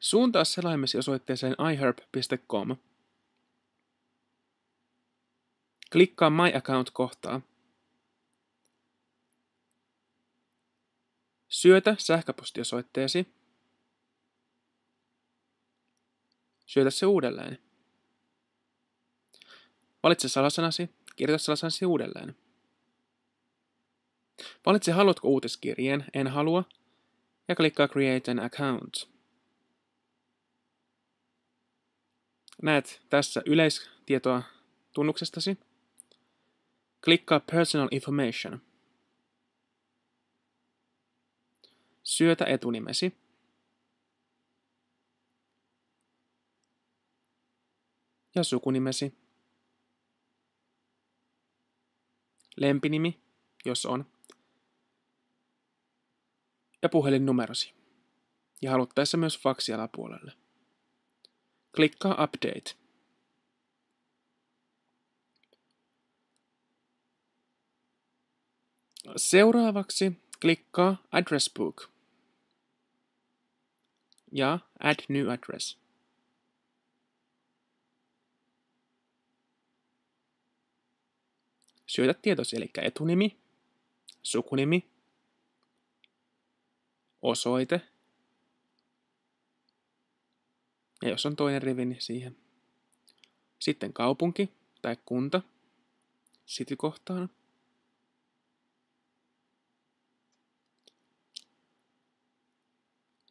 Suuntaa selaimesi osoitteeseen iherb.com. Klikkaa My Account-kohtaa. Syötä sähköpostiosoitteesi. Syötä se uudelleen. Valitse salasanasi, kirjoita salasanasi uudelleen. Valitse haluatko uutiskirjeen, en halua, ja klikkaa Create an Account. Näet tässä yleistietoa tunnuksestasi. Klikkaa Personal Information. Syötä etunimesi. Ja sukunimesi. Lempinimi, jos on. Ja puhelinnumerosi. Ja haluttaessa myös faksi alapuolelle. Klikkaa Update. Seuraavaksi klikkaa Address Book ja Add New Address. Syötä tietosi, eli etunimi, sukunimi, osoite, ja jos on toinen rivi, niin siihen. Sitten kaupunki tai kunta, city-kohtaan.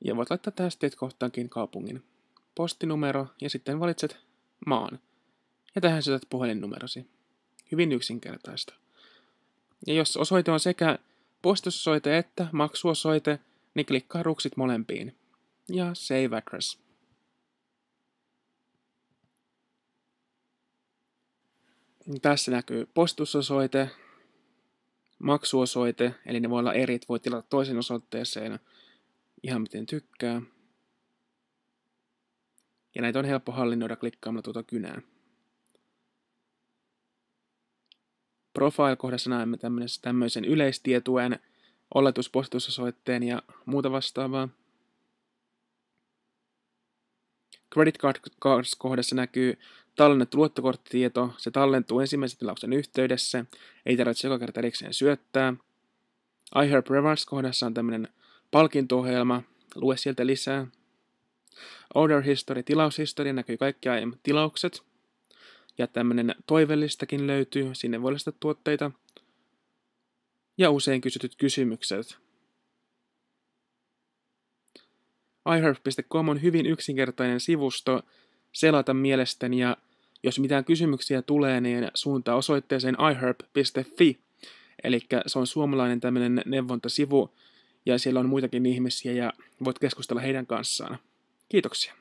Ja voit laittaa tähän state-kohtaankin kaupungin postinumero ja sitten valitset maan. Ja tähän syötät puhelinnumerosi. Hyvin yksinkertaista. Ja jos osoite on sekä postisosoite että maksuosoite, niin klikkaa ruksit molempiin. Ja Save Address. Tässä näkyy postusosoite, maksuosoite, eli ne voi olla eri, voit tilata toisen osoitteeseen ihan miten tykkää. Ja näitä on helppo hallinnoida klikkaamalla tuota kynää. Profile-kohdassa näemme tämmöisen yleistietueen, oletuspostitusosoitteen ja muuta vastaavaa. Credit Cards-kohdassa näkyy tallennettu luottokorttitieto. Se tallentuu ensimmäisen tilauksen yhteydessä. Ei tarvitse joka kerta erikseen syöttää. iHerb Rewards-kohdassa on tämmöinen palkinto-ohjelma. Lue sieltä lisää. Order History, tilaushistoria, näkyy kaikki aiemmat tilaukset. Ja tämmöinen toivelistakin löytyy. Sinne voi lisätä tuotteita. Ja usein kysytyt kysymykset. iHerb.com on hyvin yksinkertainen sivusto selata mielestäni, ja jos mitään kysymyksiä tulee, niin suuntaa osoitteeseen iHerb.fi. Eli se on suomalainen tämmöinen neuvontasivu, ja siellä on muitakin ihmisiä, ja voit keskustella heidän kanssaan. Kiitoksia.